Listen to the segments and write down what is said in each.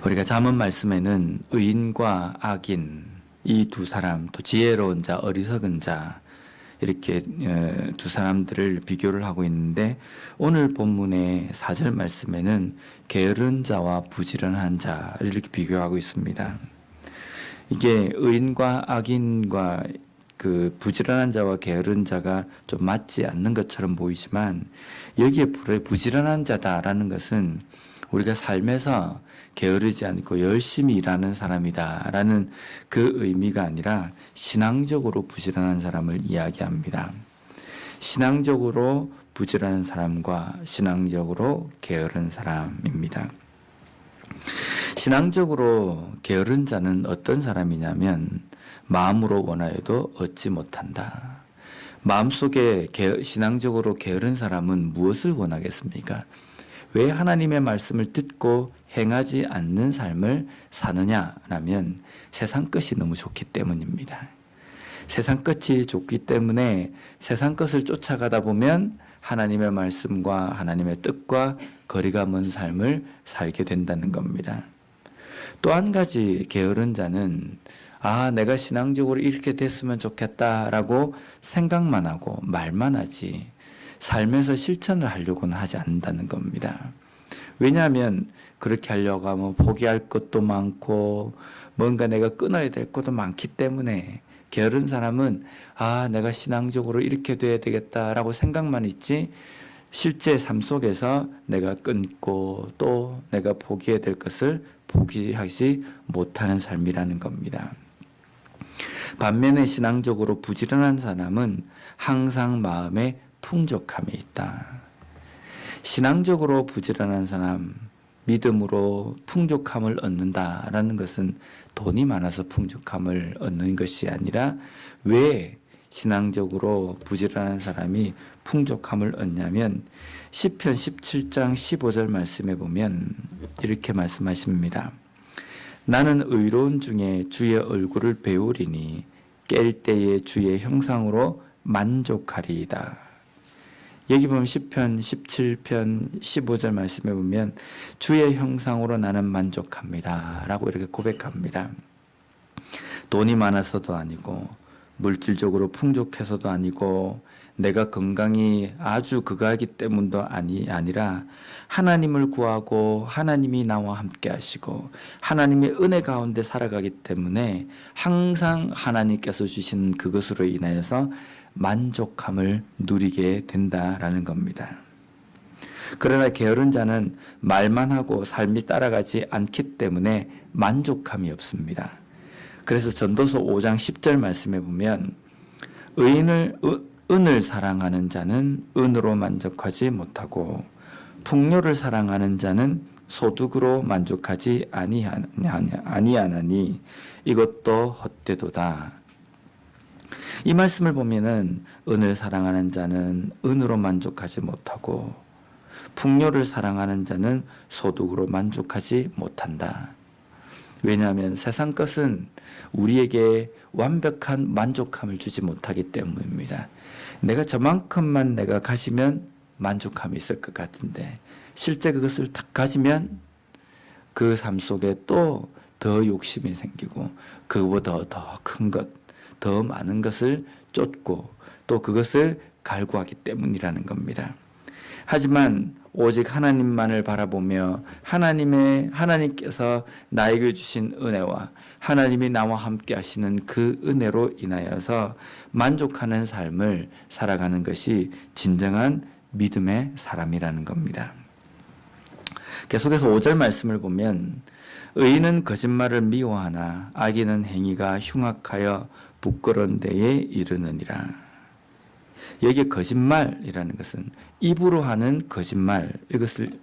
우리가 잠언 말씀에는 의인과 악인 이 두 사람, 또 지혜로운 자, 어리석은 자 이렇게 두 사람들을 비교를 하고 있는데, 오늘 본문의 4절 말씀에는 게으른 자와 부지런한 자를 이렇게 비교하고 있습니다. 이게 의인과 악인과 그 부지런한 자와 게으른 자가 좀 맞지 않는 것처럼 보이지만, 여기에 부지런한 자다라는 것은 우리가 삶에서 게으르지 않고 열심히 일하는 사람이다라는 그 의미가 아니라 신앙적으로 부지런한 사람을 이야기합니다. 신앙적으로 부지런한 사람과 신앙적으로 게으른 사람입니다. 신앙적으로 게으른 자는 어떤 사람이냐면, 마음으로 원하여도 얻지 못한다. 마음속에 신앙적으로 게으른 사람은 무엇을 원하겠습니까? 왜 하나님의 말씀을 듣고 행하지 않는 삶을 사느냐라면, 세상 것이 너무 좋기 때문입니다. 세상 것이 좋기 때문에 세상 것을 쫓아가다 보면 하나님의 말씀과 하나님의 뜻과 거리가 먼 삶을 살게 된다는 겁니다. 또 한 가지 게으른 자는 내가 신앙적으로 이렇게 됐으면 좋겠다라고 생각만 하고 말만 하지 삶에서 실천을 하려고는 하지 않는다는 겁니다. 왜냐하면 그렇게 하려고 하면 포기할 것도 많고 뭔가 내가 끊어야 될 것도 많기 때문에, 게으른 사람은 내가 신앙적으로 이렇게 돼야 되겠다라고 생각만 있지 실제 삶 속에서 내가 끊고 또 내가 포기해야 될 것을 포기하지 못하는 삶이라는 겁니다. 반면에 신앙적으로 부지런한 사람은 항상 마음에 풍족함이 있다. 신앙적으로 부지런한 사람, 믿음으로 풍족함을 얻는다라는 것은 돈이 많아서 풍족함을 얻는 것이 아니라, 왜 신앙적으로 부지런한 사람이 풍족함을 얻냐면, 시편 17장 15절 말씀에 보면 이렇게 말씀하십니다. 나는 의로운 중에 주의 얼굴을 배우리니 깰 때에 주의 형상으로 만족하리이다. 여기 보면 시편 17편 15절 말씀에 보면 주의 형상으로 나는 만족합니다 라고 이렇게 고백합니다. 돈이 많아서도 아니고 물질적으로 풍족해서도 아니고 내가 건강이 아주 극하기 때문도 아니라 하나님을 구하고 하나님이 나와 함께 하시고 하나님의 은혜 가운데 살아가기 때문에 항상 하나님께서 주신 그것으로 인하여서 만족함을 누리게 된다라는 겁니다. 그러나 게으른 자는 말만 하고 삶이 따라가지 않기 때문에 만족함이 없습니다. 그래서 전도서 5장 10절 말씀에 보면 은을 사랑하는 자는 은으로 만족하지 못하고 풍요를 사랑하는 자는 소득으로 만족하지 아니하나니 이것도 헛되도다. 이 말씀을 보면은 은을 사랑하는 자는 은으로 만족하지 못하고 풍요를 사랑하는 자는 소득으로 만족하지 못한다. 왜냐하면 세상 것은 우리에게 완벽한 만족함을 주지 못하기 때문입니다. 내가 저만큼만 내가 가지면 만족함이 있을 것 같은데 실제 그것을 딱 가지면 그 삶 속에 또 더 욕심이 생기고 그보다 더 큰 것, 더 많은 것을 쫓고 또 그것을 갈구하기 때문이라는 겁니다. 하지만 오직 하나님만을 바라보며 하나님께서 나에게 주신 은혜와 하나님이 나와 함께 하시는 그 은혜로 인하여서 만족하는 삶을 살아가는 것이 진정한 믿음의 사람이라는 겁니다. 계속해서 5절 말씀을 보면 의인은 거짓말을 미워하나 악인은 행위가 흉악하여 부끄러운 데에 이르느니라. 여기 거짓말이라는 것은 입으로 하는 거짓말,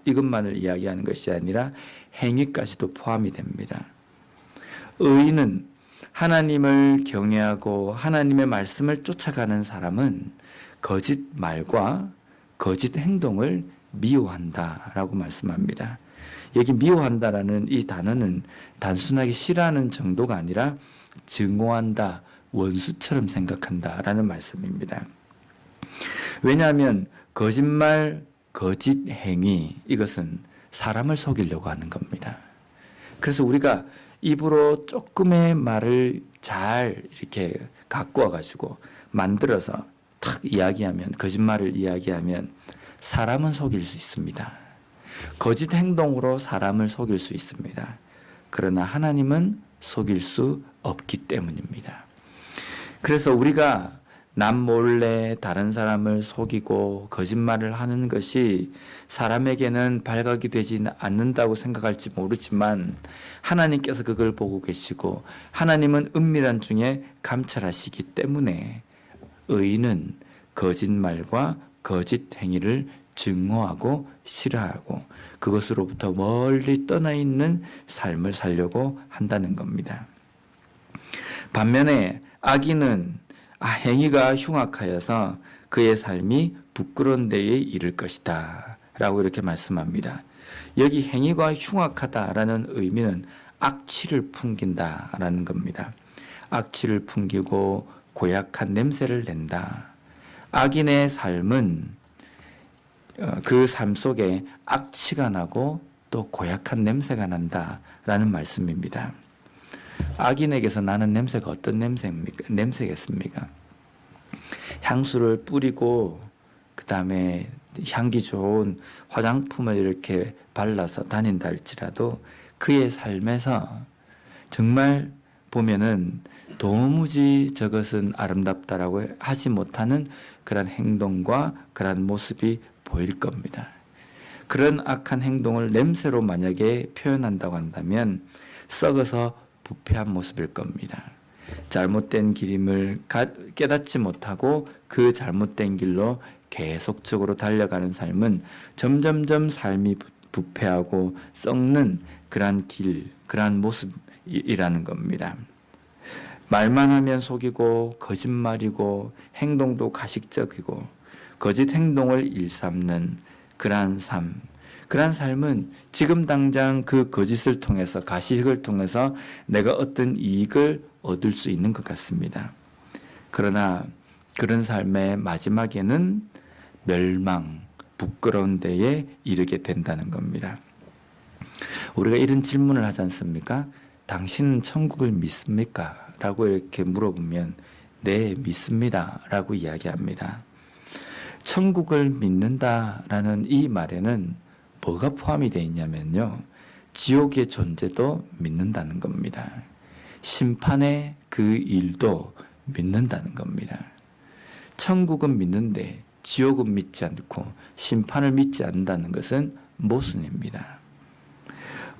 이것만을 이야기하는 것이 아니라 행위까지도 포함이 됩니다. 의인은 하나님을 경외하고 하나님의 말씀을 쫓아가는 사람은 거짓말과 거짓 행동을 미워한다라고 말씀합니다. 여기 미워한다라는 이 단어는 단순하게 싫어하는 정도가 아니라 증오한다, 원수처럼 생각한다라는 말씀입니다. 왜냐하면 거짓말, 거짓 행위, 이것은 사람을 속이려고 하는 겁니다. 그래서 우리가 입으로 조금의 말을 잘 이렇게 갖고 와가지고 만들어서 탁 이야기하면, 거짓말을 이야기하면 사람은 속일 수 있습니다. 거짓 행동으로 사람을 속일 수 있습니다. 그러나 하나님은 속일 수 없기 때문입니다. 그래서 우리가 남 몰래 다른 사람을 속이고 거짓말을 하는 것이 사람에게는 발각이 되지 않는다고 생각할지 모르지만 하나님께서 그걸 보고 계시고 하나님은 은밀한 중에 감찰하시기 때문에 의인은 거짓말과 거짓 행위를 증오하고 싫어하고 그것으로부터 멀리 떠나 있는 삶을 살려고 한다는 겁니다. 반면에 악인은 행위가 흉악하여서 그의 삶이 부끄러운 데에 이를 것이다 라고 이렇게 말씀합니다. 여기 행위가 흉악하다라는 의미는 악취를 풍긴다라는 겁니다. 악취를 풍기고 고약한 냄새를 낸다. 악인의 삶은 그 삶 속에 악취가 나고 또 고약한 냄새가 난다라는 말씀입니다. 악인에게서 나는 냄새가 어떤 냄새겠습니까? 향수를 뿌리고 그 다음에 향기 좋은 화장품을 이렇게 발라서 다닌다 할지라도 그의 삶에서 정말 보면은 도무지 저것은 아름답다라고 하지 못하는 그런 행동과 그런 모습이 보일 겁니다. 그런 악한 행동을 냄새로 만약에 표현한다고 한다면 썩어서 부패한 모습일 겁니다. 잘못된 길임을 깨닫지 못하고 그 잘못된 길로 계속적으로 달려가는 삶은 점점점 삶이 부패하고 썩는 그러한 길, 그러한 모습이라는 겁니다. 말만 하면 속이고 거짓말이고 행동도 가식적이고 거짓 행동을 일삼는 그러한 삶, 그러한 삶은 지금 당장 그 거짓을 통해서 가식을 통해서 내가 어떤 이익을 얻을 수 있는 것 같습니다. 그러나 그런 삶의 마지막에는 멸망, 부끄러운 데에 이르게 된다는 겁니다. 우리가 이런 질문을 하지 않습니까? 당신은 천국을 믿습니까? 라고 이렇게 물어보면 네, 믿습니다 라고 이야기합니다. 천국을 믿는다라는 이 말에는 뭐가 포함이 되어 있냐면요, 지옥의 존재도 믿는다는 겁니다. 심판의 그 일도 믿는다는 겁니다. 천국은 믿는데 지옥은 믿지 않고 심판을 믿지 않는다는 것은 모순입니다.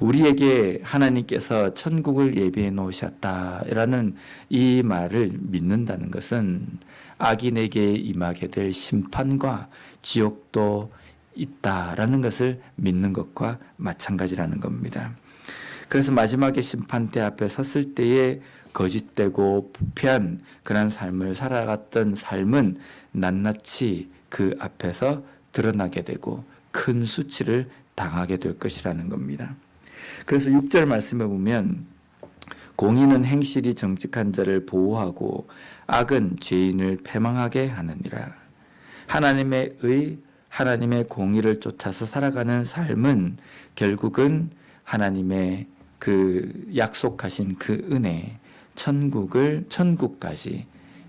우리에게 하나님께서 천국을 예비해 놓으셨다라는 이 말을 믿는다는 것은 악인에게 임하게 될 심판과 지옥도 있다라는 것을 믿는 것과 마찬가지라는 겁니다. 그래서 마지막에 심판대 앞에 섰을 때에 거짓되고 부패한 그런 삶을 살아갔던 삶은 낱낱이 그 앞에서 드러나게 되고 큰 수치를 당하게 될 것이라는 겁니다. 그래서 6절 말씀에 보면 공의는 행실이 정직한 자를 보호하고 악은 죄인을 패망하게 하느니라. 하나님의 공의를 쫓아서 살아가는 삶은 결국은 하나님의 그 약속하신 그 은혜, 천국까지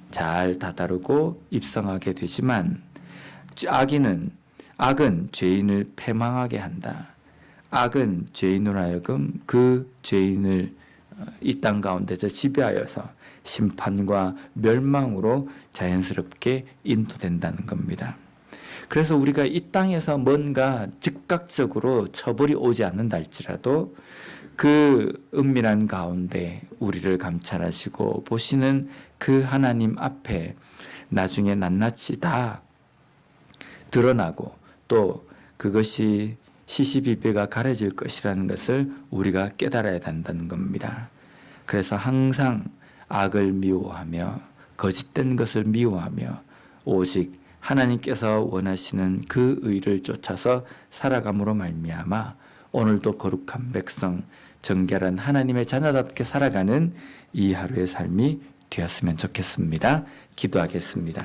잘 다다르고 입성하게 되지만 악은 죄인을 패망하게 한다. 악은 죄인으로 하여금 그 죄인을 이 땅 가운데서 지배하여서 심판과 멸망으로 자연스럽게 인도된다는 겁니다. 그래서 우리가 이 땅에서 뭔가 즉각적으로 처벌이 오지 않는다 할지라도 그 은밀한 가운데 우리를 감찰하시고 보시는 그 하나님 앞에 나중에 낱낱이 다 드러나고 또 그것이 시시비비가 가려질 것이라는 것을 우리가 깨달아야 한다는 겁니다. 그래서 항상 악을 미워하며 거짓된 것을 미워하며 오직 하나님께서 원하시는 그 의를 쫓아서 살아감으로 말미암아 오늘도 거룩한 백성, 정결한 하나님의 자녀답게 살아가는 이 하루의 삶이 되었으면 좋겠습니다. 기도하겠습니다.